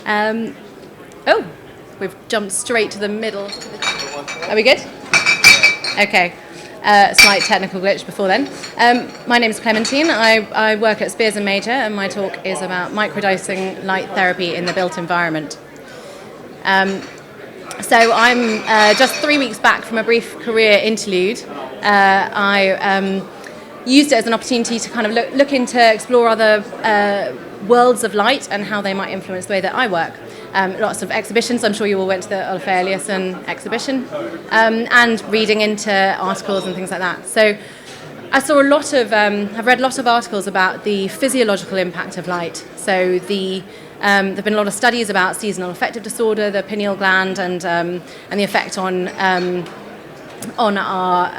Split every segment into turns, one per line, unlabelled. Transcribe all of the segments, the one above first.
Um, oh, we've jumped straight to the middle. Are we good? Okay. Slight technical glitch before then. My name is Clementine. I work at Speirs and Major, and my talk is about microdosing light therapy in the built environment. So I'm just 3 weeks back from a brief career interlude. I used it as an opportunity to kind of look into, explore other worlds of light and how they might influence the way that I work. Lots of exhibitions. I'm sure you all went to the Olafur Eliasson exhibition, and reading into articles and things like that. So I saw a lot of, I've read a lot of articles about the physiological impact of light. So there have been a lot of studies about seasonal affective disorder, the pineal gland, and the effect on our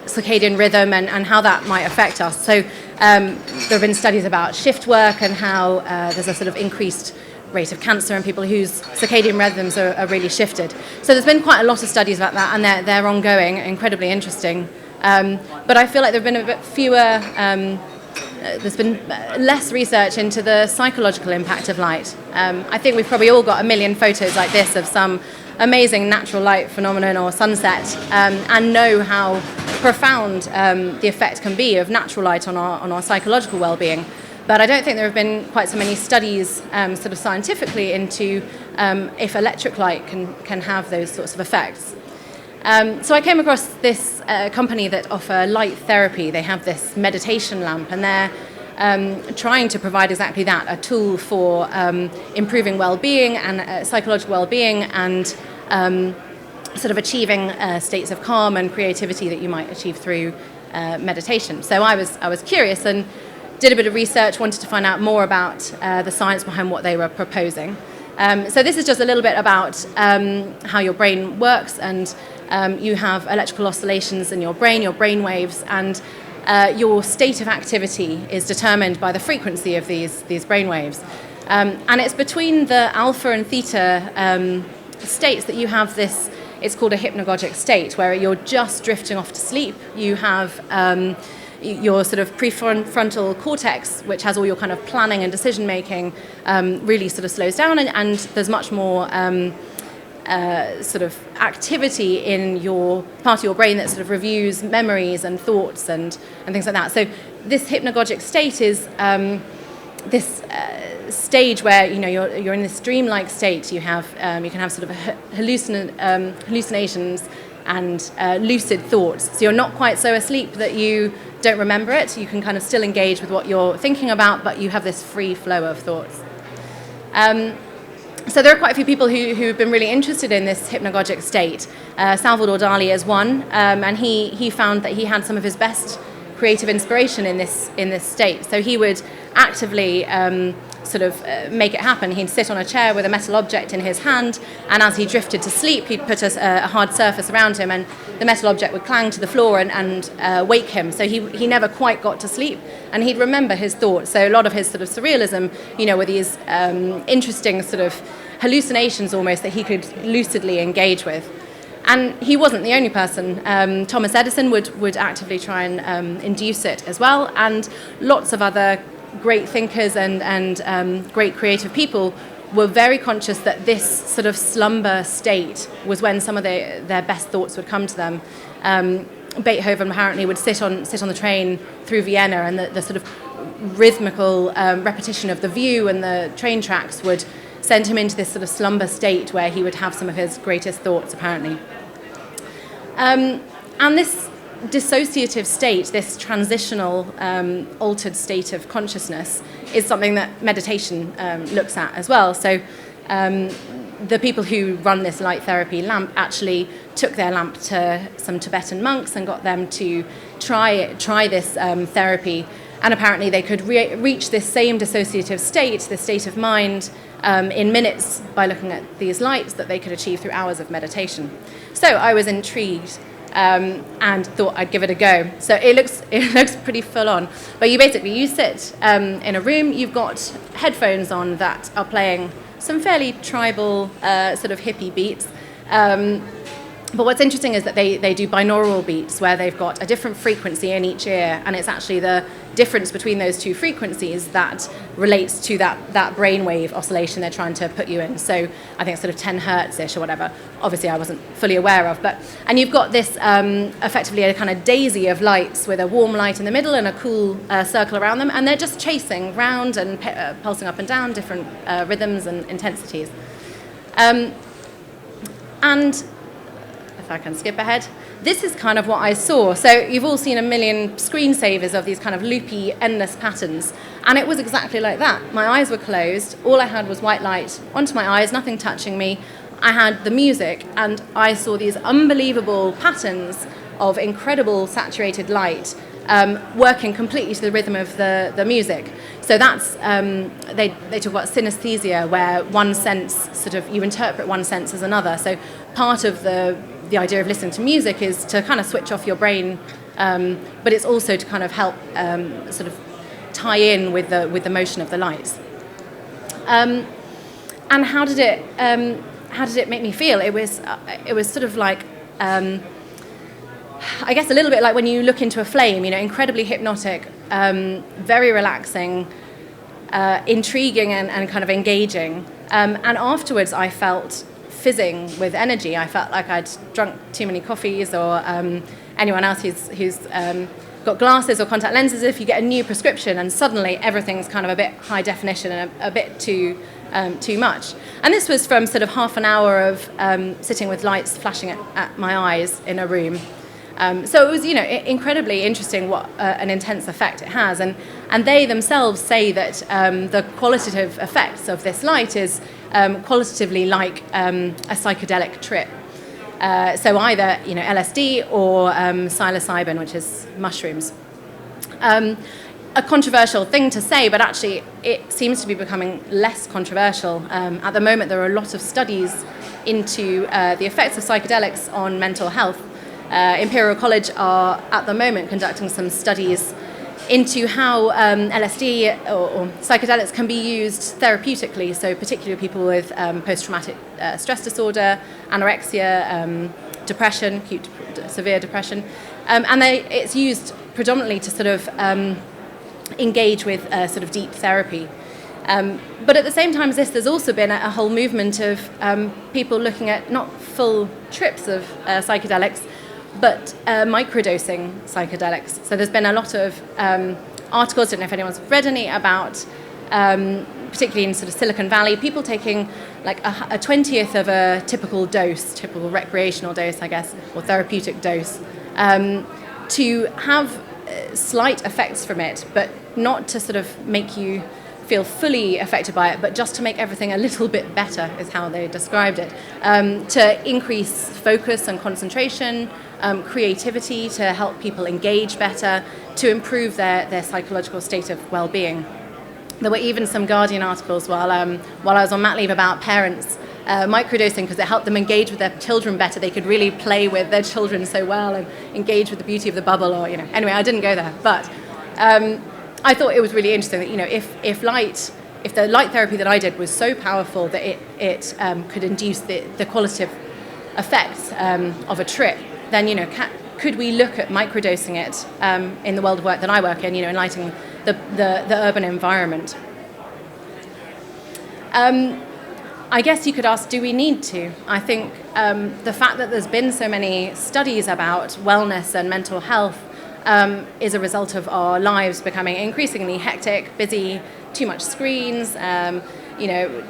circadian rhythm and how that might affect us. So there have been studies about shift work and how there's a sort of increased rate of cancer in people whose circadian rhythms are really shifted. So there's been quite a lot of studies about that, and they're ongoing, incredibly interesting. But I feel like there have been a bit fewer, there's been less research into the psychological impact of light. I think we've probably all got a million photos like this of some amazing natural light phenomenon or sunset, and know how profound the effect can be of natural light on our psychological well-being. But I don't think there have been quite so many studies sort of scientifically into if electric light can have those sorts of effects. So I came across this company that offer light therapy. They have this meditation lamp, and they're trying to provide exactly that, a tool for improving well-being and psychological well-being, and sort of achieving states of calm and creativity that you might achieve through meditation. So I was curious and did a bit of research, wanted to find out more about the science behind what they were proposing. So this is just a little bit about how your brain works, and you have electrical oscillations in your brain waves, and your state of activity is determined by the frequency of these brain waves. And it's between the alpha and theta states that you have this, it's called a hypnagogic state, where you're just drifting off to sleep. You have your sort of prefrontal cortex, which has all your kind of planning and decision making, really sort of slows down, and there's much more sort of activity in your part of your brain that sort of reviews memories and thoughts and things like that. So this hypnagogic state is this stage where you're in this dreamlike state. You can have sort of hallucinations and lucid thoughts. So you're not quite so asleep that you don't remember it. You can kind of still engage with what you're thinking about, but you have this free flow of thoughts. So there are quite a few people who've been really interested in this hypnagogic state. Salvador Dali is one, and he found that he had some of his best creative inspiration in this state. So he would actively sort of make it happen. He'd sit on a chair with a metal object in his hand, and as he drifted to sleep, he'd put a hard surface around him, and the metal object would clang to the floor and wake him. So he never quite got to sleep, and he'd remember his thoughts. So a lot of his sort of surrealism, were these interesting sort of hallucinations almost that he could lucidly engage with. And he wasn't the only person. Thomas Edison would actively try and induce it as well, and lots of other great thinkers and great creative people were very conscious that this sort of slumber state was when some of their best thoughts would come to them. Beethoven apparently would sit on the train through Vienna, and the sort of rhythmical repetition of the view and the train tracks would send him into this sort of slumber state where he would have some of his greatest thoughts, apparently. And this dissociative state, this transitional altered state of consciousness, is something that meditation looks at as well. So the people who run this light therapy lamp actually took their lamp to some Tibetan monks and got them to try this therapy, and apparently they could reach this same dissociative state, this state of mind, in minutes by looking at these lights that they could achieve through hours of meditation. So I was intrigued and thought I'd give it a go. So it looks pretty full on. But you sit in a room, you've got headphones on that are playing some fairly tribal sort of hippie beats. But what's interesting is that they do binaural beats where they've got a different frequency in each ear, and it's actually the difference between those two frequencies that relates to that brainwave oscillation they're trying to put you in. So I think it's sort of 10 hertz-ish or whatever. Obviously I wasn't fully aware of, and you've got this effectively a kind of daisy of lights with a warm light in the middle and a cool circle around them, and they're just chasing round and pulsing up and down different rhythms and intensities. And if I can skip ahead, this is kind of what I saw. So you've all seen a million screensavers of these kind of loopy, endless patterns. And it was exactly like that. My eyes were closed. All I had was white light onto my eyes, nothing touching me. I had the music, and I saw these unbelievable patterns of incredible saturated light working completely to the rhythm of the music. So that's, they talk about synesthesia, where one sense, sort of, you interpret one sense as another. So part of the idea of listening to music is to kind of switch off your brain, but it's also to kind of help sort of tie in with the motion of the lights. And how did it make me feel? It was sort of like, I guess a little bit like when you look into a flame, incredibly hypnotic, very relaxing, intriguing and kind of engaging. And afterwards I felt fizzing with energy. I felt like I'd drunk too many coffees, or anyone else who's got glasses or contact lenses, if you get a new prescription and suddenly everything's kind of a bit high definition and a bit too much. And this was from sort of half an hour of sitting with lights flashing at my eyes in a room. So it was, incredibly interesting what an intense effect it has. And they themselves say that the qualitative effects of this light is qualitatively like a psychedelic trip. So either, LSD or psilocybin, which is mushrooms. A controversial thing to say, but actually it seems to be becoming less controversial. At the moment, there are a lot of studies into the effects of psychedelics on mental health. Imperial College are at the moment conducting some studies into how LSD or psychedelics can be used therapeutically, so particularly people with post-traumatic stress disorder, anorexia, depression, acute severe depression, and it's used predominantly to sort of engage with sort of deep therapy. But at the same time as this, there's also been a whole movement of people looking at not full trips of psychedelics, but microdosing psychedelics. So there's been a lot of articles, I don't know if anyone's read any, about, particularly in sort of Silicon Valley, people taking like a 20th of a typical recreational dose, I guess, or therapeutic dose, to have slight effects from it, but not to sort of make you feel fully affected by it, but just to make everything a little bit better, is how they described it, to increase focus and concentration, creativity, to help people engage better, to improve their psychological state of well-being. There were even some Guardian articles while I was on mat leave about parents microdosing because it helped them engage with their children better. They could really play with their children so well and engage with the beauty of the bubble, or Anyway, I didn't go there, but I thought it was really interesting that if the light therapy that I did was so powerful that it could induce the qualitative effects of a trip, then could we look at microdosing it in the world of work that I work in, enlightening the urban environment. I guess you could ask, do we need to? I think the fact that there's been so many studies about wellness and mental health is a result of our lives becoming increasingly hectic, busy, too much screens,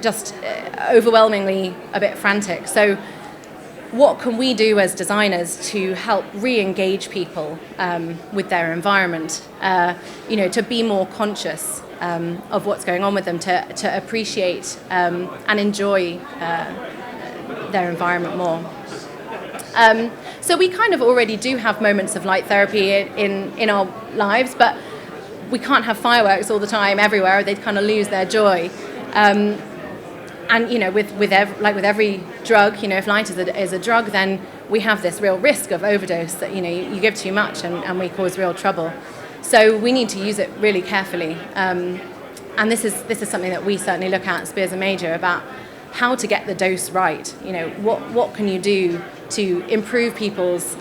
just overwhelmingly a bit frantic. So what can we do as designers to help re-engage people with their environment, to be more conscious of what's going on with them, to appreciate and enjoy their environment more. So we kind of already do have moments of light therapy in our lives, but we can't have fireworks all the time everywhere. They'd kind of lose their joy. And with every drug, if light is a drug, then we have this real risk of overdose that you give too much and we cause real trouble. So we need to use it really carefully. And this is something that we certainly look at Speirs and Major, about how to get the dose right. What can you do to improve people's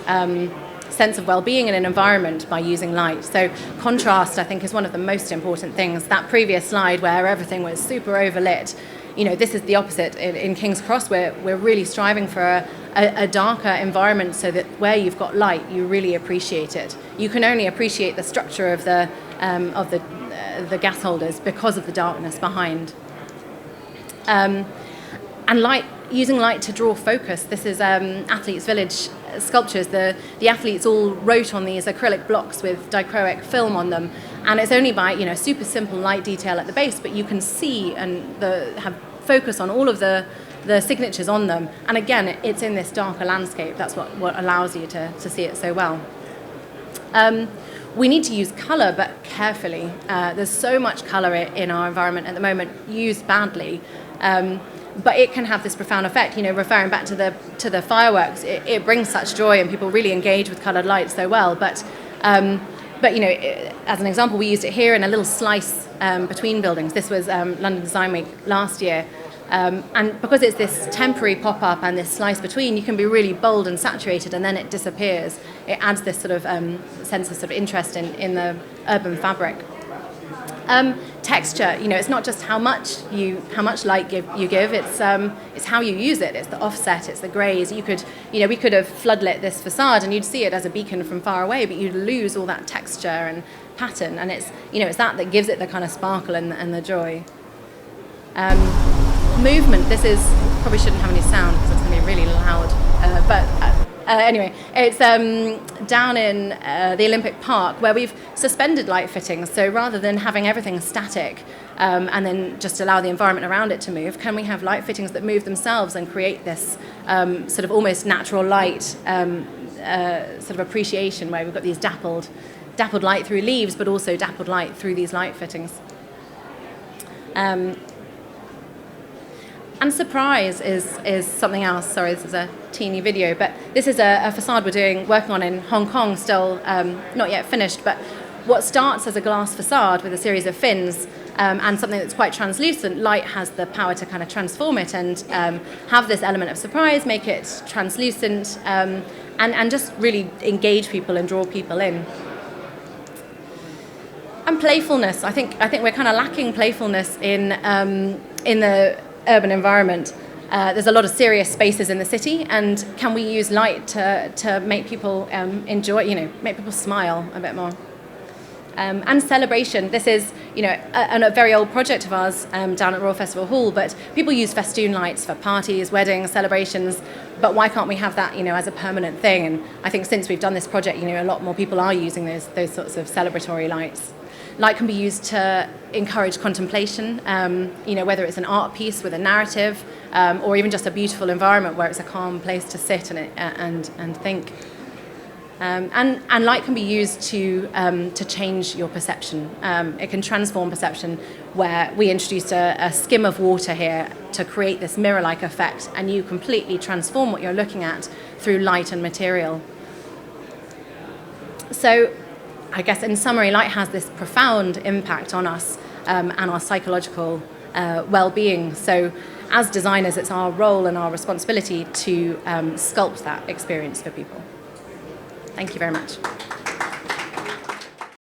sense of well-being in an environment by using light. So contrast, I think, is one of the most important things. That previous slide where everything was super overlit, this is the opposite. In King's Cross, we're really striving for a darker environment so that where you've got light, you really appreciate it. You can only appreciate the structure of the gas holders because of the darkness behind. And using light to draw focus. This is Athletes Village sculptures. The athletes all wrote on these acrylic blocks with dichroic film on them, and it's only by super simple light detail at the base, but you can see and have focus on all of the signatures on them. And again, it's in this darker landscape. That's what allows you to see it so well. We need to use colour, but carefully. There's so much colour in our environment at the moment, used badly. But it can have this profound effect. Referring back to the fireworks, it brings such joy, and people really engage with coloured light so well. But as an example, we used it here in a little slice between buildings. This was London Design Week last year, and because it's this temporary pop-up and this slice between, you can be really bold and saturated, and then it disappears. It adds this sort of sense of sort of interest in the urban fabric. Texture, it's not just how much light you give. It's how you use it. It's the offset. It's the greys. We could have floodlit this facade, and you'd see it as a beacon from far away, but you'd lose all that texture and pattern. And it's that gives it the kind of sparkle and the joy. Movement. This is probably shouldn't have any sound because it's going to be really loud. Anyway, it's down in the Olympic Park where we've suspended light fittings. So rather than having everything static and then just allow the environment around it to move, can we have light fittings that move themselves and create this sort of almost natural light sort of appreciation where we've got these dappled light through leaves, but also dappled light through these light fittings. And surprise is something else. Sorry, this is a teeny video, but this is a facade we're working on in Hong Kong, still not yet finished. But what starts as a glass facade with a series of fins and something that's quite translucent, light has the power to kind of transform it and have this element of surprise, make it translucent, and just really engage people and draw people in. And playfulness. I think we're kind of lacking playfulness in the urban environment. There's a lot of serious spaces in the city, and can we use light to make people enjoy, make people smile a bit more? And celebration. This is, a very old project of ours down at Royal Festival Hall, but people use festoon lights for parties, weddings, celebrations, but why can't we have that, as a permanent thing? And I think since we've done this project, a lot more people are using those sorts of celebratory lights. Light can be used to encourage contemplation, whether it's an art piece with a narrative, or even just a beautiful environment where it's a calm place to sit and think. And light can be used to change your perception. It can transform perception, where we introduced a skim of water here to create this mirror-like effect, and you completely transform what you're looking at through light and material. So, I guess in summary, light has this profound impact on us and our psychological well-being. So as designers, it's our role and our responsibility to sculpt that experience for people. Thank you very much.